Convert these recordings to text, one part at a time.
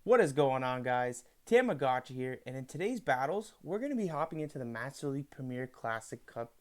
What is going on, guys? Thammagotcha here, and in today's battles, we're going to be hopping into the Master League Premier Classic Cup.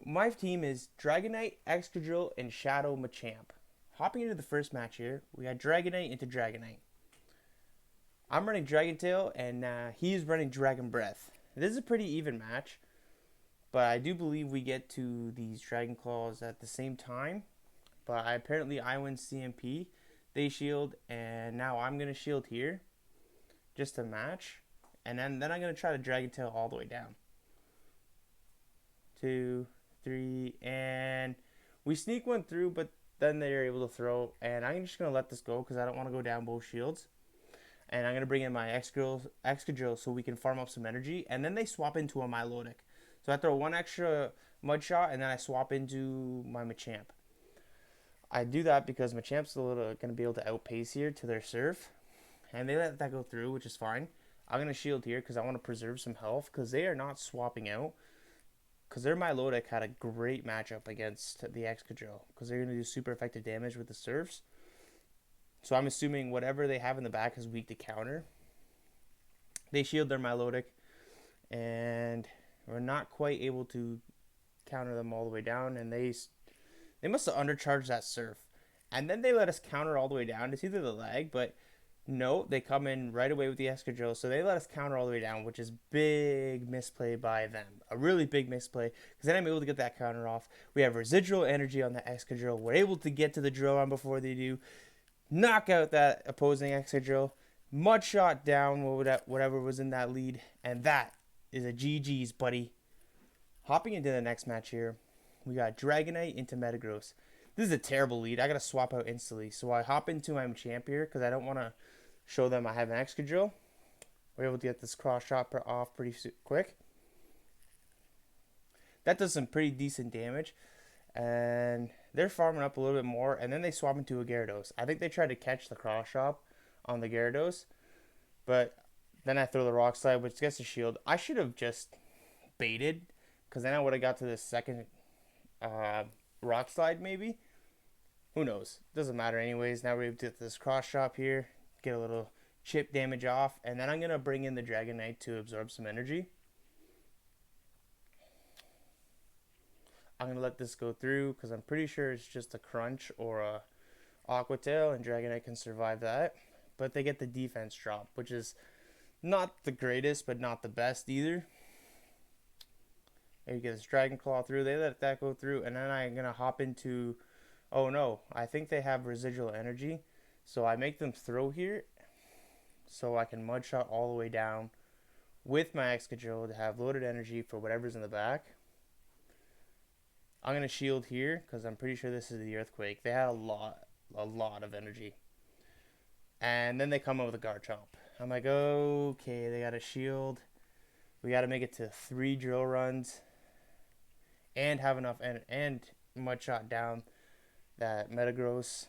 My team is Dragonite, Excadrill, and Shadow Machamp. Hopping into the first match here, we got Dragonite into Dragonite. I'm running Dragon Tail, and he's running Dragon Breath. This is a pretty even match, but I do believe we get to these Dragon Claws at the same time. But apparently I win CMP. They shield, and now I'm going to shield here just to match. And then I'm going to try to Dragon Tail all the way down. 2, 3, and we sneak one through, but then they're able to throw. And I'm just going to let this go because I don't want to go down both shields. And I'm going to bring in my Excadrill so we can farm up some energy. And then they swap into a Milotic. So I throw one extra Mud Shot, and then I swap into my Machamp. I do that because Machamp's going to be able to outpace here to their serve. And they let that go through, which is fine. I'm going to shield here because I want to preserve some health because they are not swapping out. Because their Milotic had a great matchup against the Excadrill because they're going to do super effective damage with the serves. So I'm assuming whatever they have in the back is weak to counter. They shield their Milotic, and we're not quite able to counter them all the way down, and they must have undercharged that surf. And then they let us counter all the way down. It's either the lag, but no, they come in right away with the Excadrill. So they let us counter all the way down, which is big misplay by them. A really big misplay, because then I'm able to get that counter off. We have residual energy on the Excadrill. We're able to get to the drill run before they do. Knock out that opposing Excadrill. Mud Shot down whatever was in that lead. And that is a GG's, buddy. Hopping into the next match here. We got Dragonite into Metagross. This is a terrible lead. I got to swap out instantly. So I hop into my Machamp here because I don't want to show them I have an Excadrill. We're able to get this cross shot off pretty quick. That does some pretty decent damage. And they're farming up a little bit more. And then they swap into a Gyarados. I think they tried to catch the cross shot on the Gyarados. But then I throw the Rock Slide, which gets a shield. I should have just baited because then I would have got to the second Rock Slide maybe. Who knows? Doesn't matter anyways. Now we're able to get this cross chop here, get a little chip damage off, and then I'm gonna bring in the Dragonite to absorb some energy. I'm gonna let this go through because I'm pretty sure it's just a Crunch or a Aqua Tail, and Dragonite can survive that. But they get the defense drop, which is not the greatest, but not the best either. You get this Dragon Claw through. They let that go through. And then I'm going to hop into... Oh, no. I think they have residual energy. So I make them throw here. So I can Mud Shot all the way down with my Excadrill to have loaded energy for whatever's in the back. I'm going to shield here because I'm pretty sure this is the Earthquake. They had a lot of energy. And then they come up with a Garchomp. I'm like, okay, they got a shield. We got to make it to 3 drill runs. And have enough and Mud Shot down that Metagross.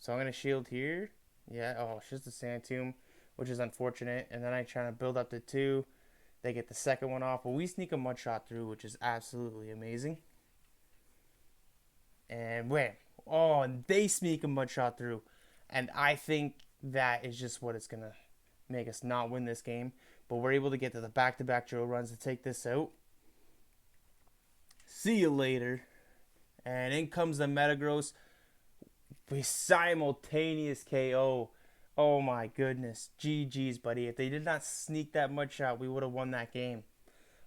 So I'm going to shield here. Yeah, oh, it's just a Sand Tomb, which is unfortunate. And then I try to build up to 2. They get the second one off. But we sneak a Mud Shot through, which is absolutely amazing. And wham. Oh, and they sneak a Mud Shot through. And I think that is just what it's going to make us not win this game. But we're able to get to the back-to-back drill runs to take this out. See you later. And in comes the Metagross. We simultaneous KO. Oh my goodness. GG's, buddy. If they did not sneak that Mud Shot, we would have won that game.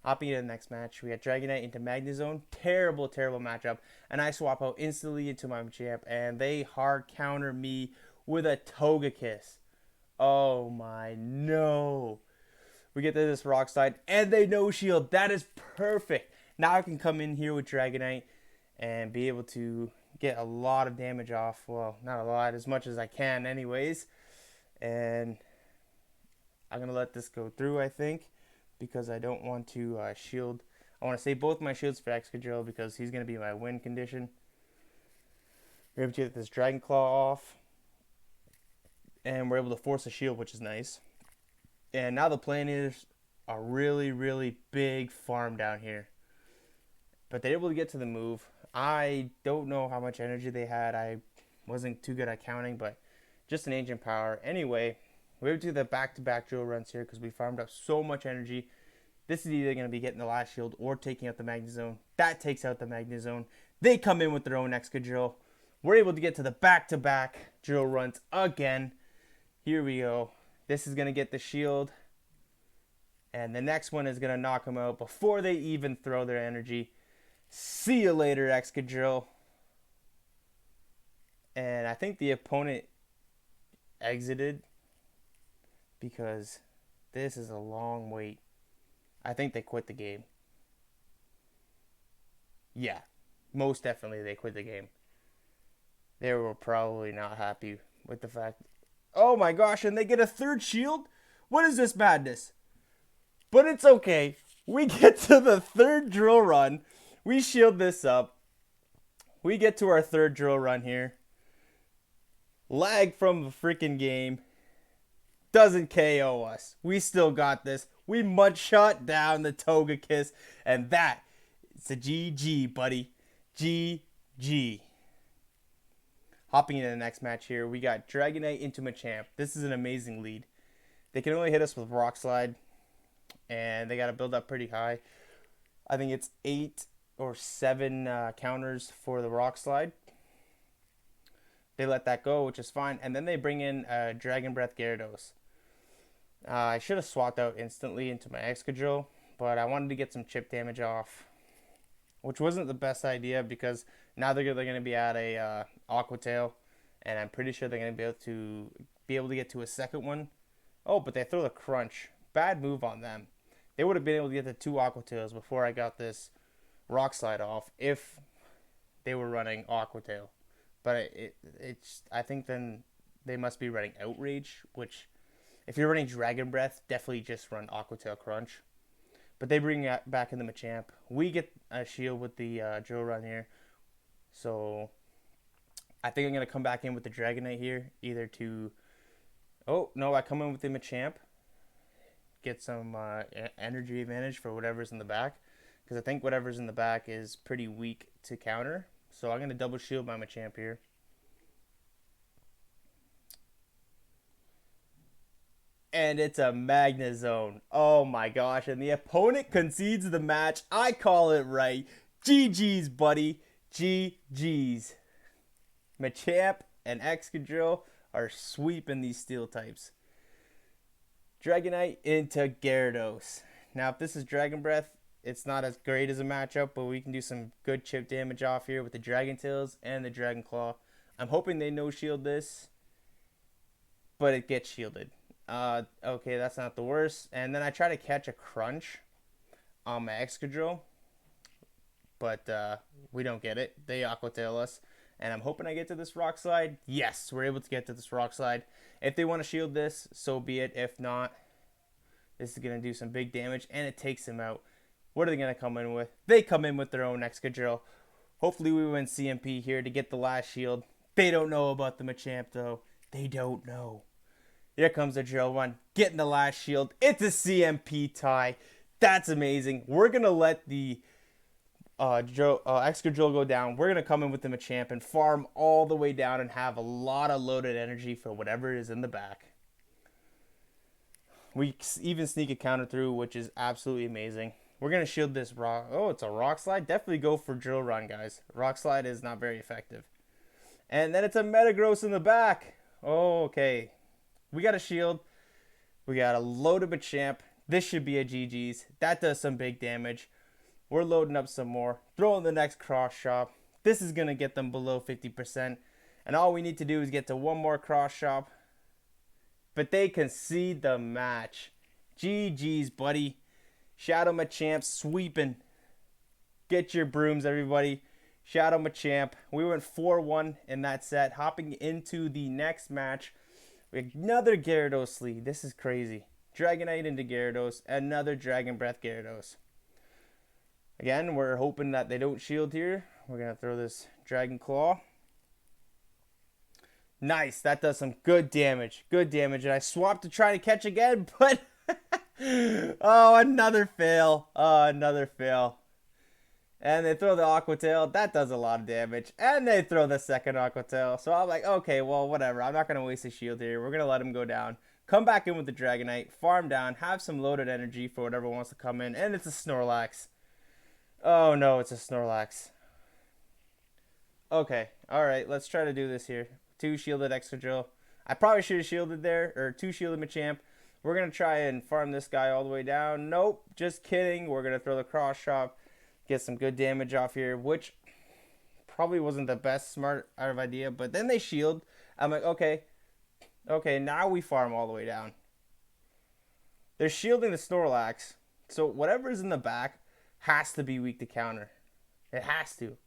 Hopping into the next match, we got Dragonite into Magnezone. Terrible, terrible matchup. And I swap out instantly into my Machamp. And they hard counter me with a Togekiss. Oh my, no. We get to this Rock Slide. And they no shield. That is perfect. Now I can come in here with Dragonite and be able to get a lot of damage off. Well, not a lot, as much as I can anyways. And I'm going to let this go through, I think, because I don't want to shield. I want to save both my shields for Excadrill because he's going to be my win condition. We're able to get this Dragon Claw off. And we're able to force a shield, which is nice. And now the plan is a really, really big farm down here. But they're able to get to the move. I don't know how much energy they had. I wasn't too good at counting, but Just an ancient power. Anyway, we have to do the back-to-back drill runs here because we farmed up so much energy. This is either going to be getting the last shield or taking out the Magnezone. That takes out the Magnezone. They come in with their own Excadrill. We're able to get to the back-to-back drill runs again. Here we go. This is going to get the shield. And the next one is going to knock them out before they even throw their energy. See you later, Excadrill. And I think the opponent exited because this is a long wait. I think they quit the game. Yeah, most definitely they quit the game. They were probably not happy with the fact. Oh my gosh, and they get a third shield? What is this madness? But it's okay. We get to the third drill run. We shield this up. We get to our third drill run here. Lag from the freaking game. Doesn't KO us. We still got this. We mud shot down the Togekiss. And that is a GG, buddy. GG. Hopping into the next match here. We got Dragonite into Machamp. This is an amazing lead. They can only hit us with Rock Slide. And they got to build up pretty high. I think it's 8 or 7 counters for the Rock Slide. They let that go, which is fine. And then they bring in Dragon Breath Gyarados. I should have swapped out instantly into my Excadrill, but I wanted to get some chip damage off, which wasn't the best idea because now they're going to be at a Aqua Tail, and I'm pretty sure they're going to be able to get to a second one. Oh, but they throw the Crunch. Bad move on them. They would have been able to get the 2 Aqua Tails before I got this Rock Slide off if they were running Aqua Tail. But I think then they must be running Outrage, which if you're running Dragon Breath, definitely just run Aqua Tail Crunch. But they bring it back in the Machamp. We get a shield with the drill run here. So I think I'm going to come back in with the Dragonite here. Either to... Oh, no, I come in with the Machamp. Get some energy advantage for whatever's in the back. Because I think whatever's in the back is pretty weak to counter. So I'm going to double shield my Machamp here. And it's a Magnezone. Oh my gosh. And the opponent concedes the match. I call it right. GG's, buddy. GG's. Machamp and Excadrill are sweeping these steel types. Dragonite into Gyarados. Now, if this is Dragon Breath, it's not as great as a matchup, but we can do some good chip damage off here with the Dragon Tails and the Dragon Claw. I'm hoping they no-shield this, but it gets shielded. Okay, that's not the worst. And then I try to catch a Crunch on my Excadrill, but we don't get it. They Aqua Tail us, and I'm hoping I get to this Rock Slide. Yes, we're able to get to this Rock Slide. If they want to shield this, so be it. If not, this is going to do some big damage, and it takes him out. What are they going to come in with? They come in with their own Excadrill. Hopefully we win CMP here to get the last shield. They don't know about the Machamp, though. They don't know. Here comes the drill one. Getting the last shield. It's a CMP tie. That's amazing. We're going to let the Excadrill go down. We're going to come in with the Machamp and farm all the way down and have a lot of loaded energy for whatever is in the back. We even sneak a counter through, which is absolutely amazing. We're going to shield this rock. Oh, it's a Rock Slide. Definitely go for Drill Run, guys. Rock Slide is not very effective. And then it's a Metagross in the back. Oh, okay. We got a shield. We got a loaded Machamp. This should be a GG's. That does some big damage. We're loading up some more. Throwing the next cross shop. This is going to get them below 50%. And all we need to do is get to one more cross shop. But they concede the match. GG's, buddy. Shadow Machamp sweeping. Get your brooms, everybody. Shadow Machamp. We went 4-1 in that set. Hopping into the next match. Another Gyarados lead. This is crazy. Dragonite into Gyarados. Another Dragon Breath Gyarados. Again, we're hoping that they don't shield here. We're going to throw this Dragon Claw. Nice. That does some good damage. Good damage. And I swapped to try to catch again, but... oh, another fail. Oh, another fail. And they throw the Aqua Tail. That does a lot of damage. And they throw the second Aqua Tail. So I'm like, okay, well, whatever. I'm not going to waste a shield here. We're going to let him go down. Come back in with the Dragonite. Farm down. Have some loaded energy for whatever wants to come in. And it's a Snorlax. Oh, no, it's a Snorlax. Okay, alright, let's try to do this here. 2 shielded Excadrill. I probably should have shielded there, or 2 shielded Machamp. We're going to try and farm this guy all the way down. Nope, just kidding. We're going to throw the cross chop, get some good damage off here, which probably wasn't the best smart out of idea, but then they shield. I'm like, okay, now we farm all the way down. They're shielding the Snorlax, so whatever is in the back has to be weak to counter. It has to.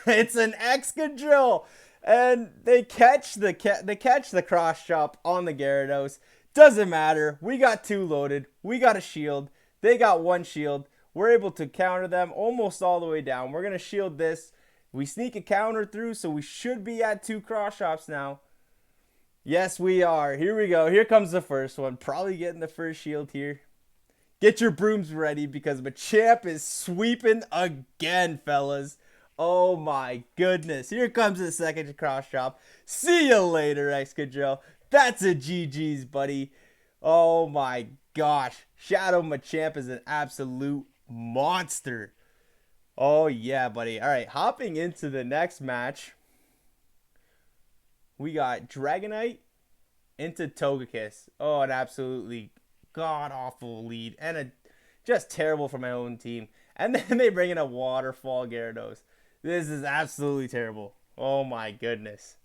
It's an Excadrill, and they catch the cross chop on the Gyarados. Doesn't matter. We got 2 loaded. We got a shield. They got 1 shield. We're able to counter them almost all the way down. We're gonna shield this. We sneak a counter through, so we should be at 2 cross chops now. Yes, we are. Here we go. Here comes the first one. Probably getting the first shield here. Get your brooms ready because Machamp is sweeping again, fellas. Oh my goodness. Here comes the second cross chop. See you later, Excadrill. That's a GG's, buddy. Oh my gosh. Shadow Machamp is an absolute monster. Oh yeah, buddy. Alright, hopping into the next match. We got Dragonite into Togekiss. Oh, an absolutely god-awful lead. And just terrible for my own team. And then they bring in a Waterfall Gyarados. This is absolutely terrible. Oh my goodness.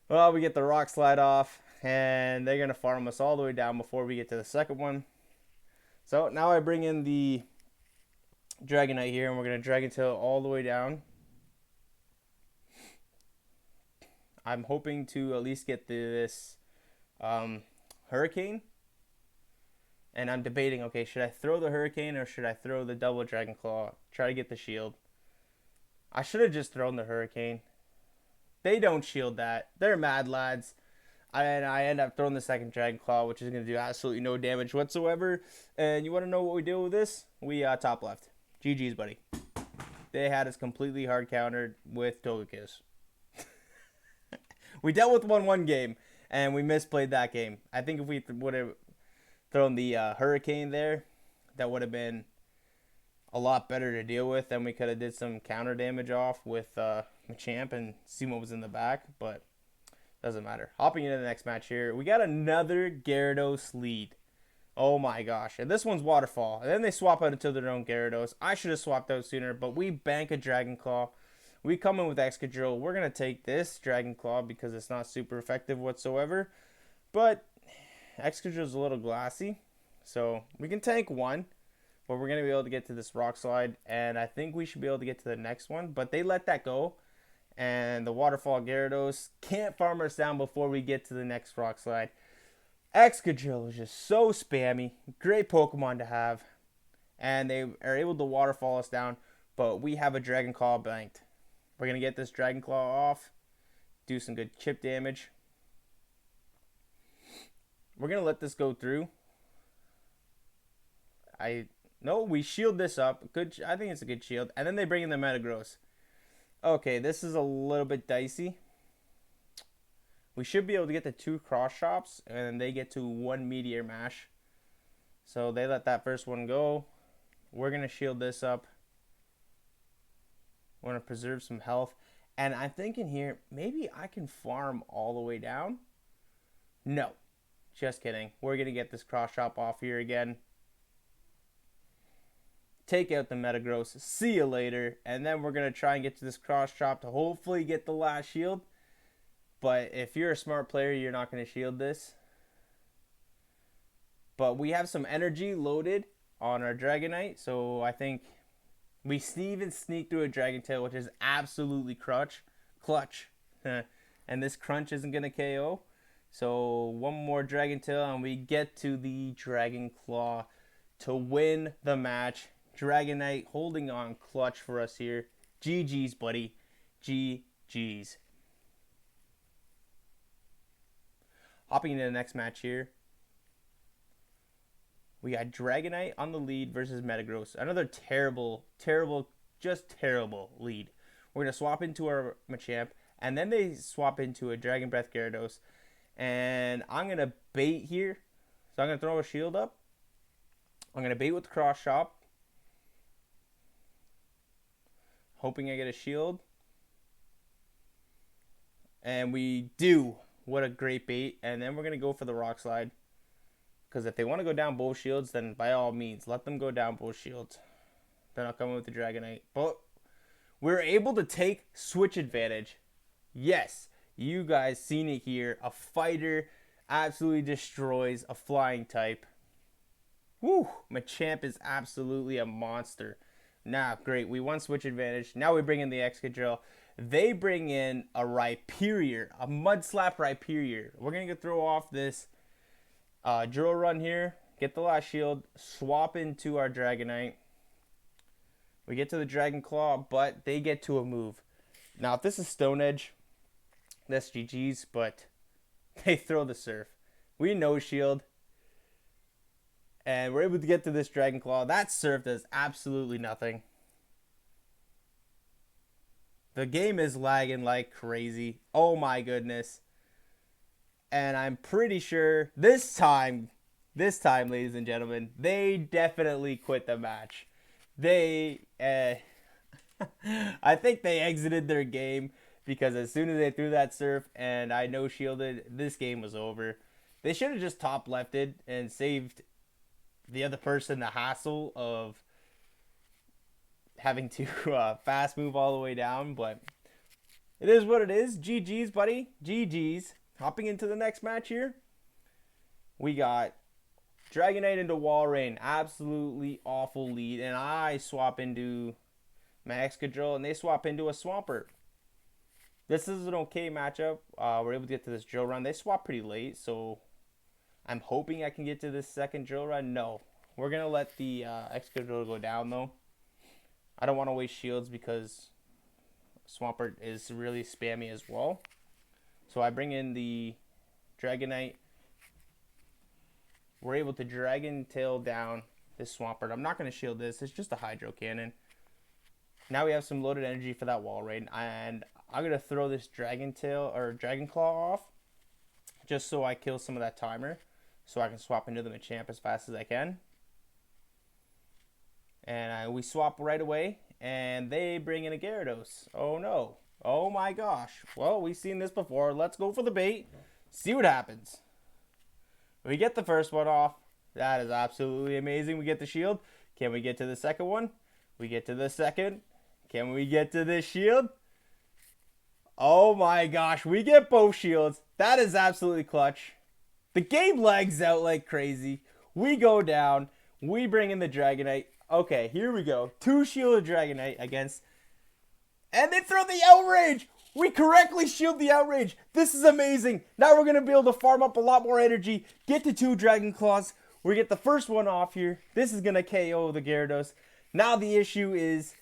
Well, we get the Rock Slide off, and they're going to farm us all the way down before we get to the second one. So now I bring in the Dragonite here, and we're going to Dragon Tail all the way down. I'm hoping to at least get this Hurricane. And I'm debating, okay, should I throw the Hurricane or should I throw the double Dragon Claw? Try to get the shield. I should have just thrown the Hurricane. They don't shield that. They're mad lads. And I end up throwing the second Dragon Claw, which is going to do absolutely no damage whatsoever. And you want to know what we did with this? We top left. GG's, buddy. They had us completely hard countered with Togekiss. We dealt with 1-1 game, and we misplayed that game. I think if we would have thrown the Hurricane there, that would have been a lot better to deal with. Then we could have did some counter damage off with Machamp and see what was in the back, but doesn't matter. Hopping into the next match here, we got another Gyarados lead. Oh my gosh. And this one's Waterfall. And then they swap out into their own Gyarados. I should have swapped out sooner, but we bank a Dragon Claw. We come in with Excadrill. We're going to take this Dragon Claw because it's not super effective whatsoever. But Excadrill's a little glassy, so we can tank one. But we're going to be able to get to this Rock Slide, and I think we should be able to get to the next one. But they let that go, and the Waterfall Gyarados can't farm us down before we get to the next Rock Slide. Excadrill is just so spammy. Great Pokemon to have, and they are able to Waterfall us down, but we have a Dragon Claw banked. We're going to get this Dragon Claw off, do some good chip damage. We're going to let this go through. No, we shield this up. Good. I think it's a good shield. And then they bring in the Metagross. Okay, this is a little bit dicey. We should be able to get the 2 cross shops, and they get to 1 Meteor Mash. So they let that first one go. We're going to shield this up. We're going to preserve some health. And I'm thinking here, maybe I can farm all the way down. No, just kidding. We're going to get this cross shop off here again. Take out the Metagross, see you later, and then we're going to try and get to this cross chop to hopefully get the last shield. But if you're a smart player, you're not going to shield this. But we have some energy loaded on our Dragonite, so I think we even sneak through a Dragon Tail, which is absolutely clutch. And this crunch isn't going to KO. So one more Dragon Tail, and we get to the Dragon Claw to win the match. Dragonite holding on clutch for us here. GG's, buddy. GG's. Hopping into the next match here. We got Dragonite on the lead versus Metagross. Another terrible, just terrible lead. We're going to swap into our Machamp, and then they swap into a Dragon Breath Gyarados. And I'm going to bait here. So I'm going to throw a shield up. I'm going to bait with the Cross Chop. Hoping I get a shield. And we do. What a great bait. And then we're going to go for the Rock Slide. Because if they want to go down both shields, then by all means, let them go down both shields. Then I'll come in with the Dragonite. But we're able to take switch advantage. Yes, you guys seen it here. A fighter absolutely destroys a flying type. Woo! Machamp is absolutely a monster. Now, great. We won switch advantage. Now we bring in the Excadrill. They bring in a Rhyperior. A Mud Slap Rhyperior. We're going to throw off this drill run here. Get the last shield. Swap into our Dragonite. We get to the Dragon Claw, but they get to a move. Now, if this is Stone Edge, that's GG's, but they throw the Surf. We no shield. And we're able to get to this Dragon Claw. That Surf does absolutely nothing. The game is lagging like crazy. Oh my goodness. And I'm pretty sure this time, ladies and gentlemen, they definitely quit the match. They, I think they exited their game because as soon as they threw that Surf and I no shielded, this game was over. They should have just top lefted and saved the other person the hassle of having to fast move all the way down, but it is what it is. GG's, buddy. GG's. Hopping into the next match here, we got Dragonite into Walrein. Absolutely awful lead, and I swap into my Excadrill, and they swap into a Swampert. This is an okay matchup. We're able to get to this drill run. They swap pretty late, so I'm hoping I can get to this second drill run. No. We're going to let the Excadrill go down, though. I don't want to waste shields because Swampert is really spammy as well. So I bring in the Dragonite. We're able to Dragon Tail down this Swampert. I'm not going to shield this. It's just a Hydro Cannon. Now we have some loaded energy for that Walrein. And I'm going to throw this Dragon Tail or Dragon Claw off. Just so I kill some of that timer. So I can swap into the Machamp as fast as I can. And we swap right away. And they bring in a Gyarados. Oh no. Oh my gosh. Well, we've seen this before. Let's go for the bait. See what happens. We get the first one off. That is absolutely amazing. We get the shield. Can we get to the second one? We get to the second. Can we get to this shield? Oh my gosh. We get both shields. That is absolutely clutch. The game lags out like crazy. We go down. We bring in the Dragonite. Okay, here we go. 2 shielded Dragonite against... And they throw the Outrage! We correctly shield the Outrage. This is amazing. Now we're going to be able to farm up a lot more energy. Get to 2 Dragon Claws. We get the first one off here. This is going to KO the Gyarados. Now the issue is...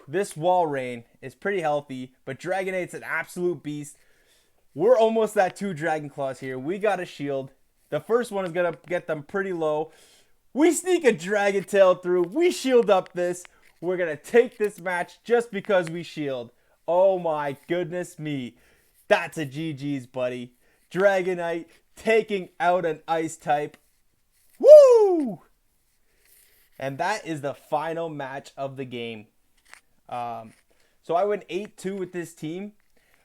this Walrein is pretty healthy, but Dragonite's an absolute beast. We're almost at 2 Dragon Claws here. We got a shield. The first one is going to get them pretty low. We sneak a Dragon Tail through. We shield up this. We're going to take this match just because we shield. Oh my goodness me. That's a GG's, buddy. Dragonite taking out an Ice type. Woo! And that is the final match of the game. So I went 8-2 with this team.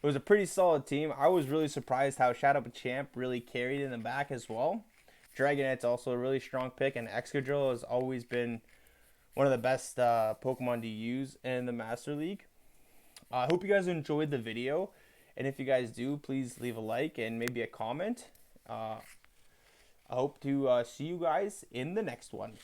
It was a pretty solid team. I was really surprised how Shadow Machamp really carried in the back as well. Dragonite's also a really strong pick, and Excadrill has always been one of the best Pokemon to use in the Master League. I hope you guys enjoyed the video, and if you guys do, please leave a like and maybe a comment. I hope to see you guys in the next one.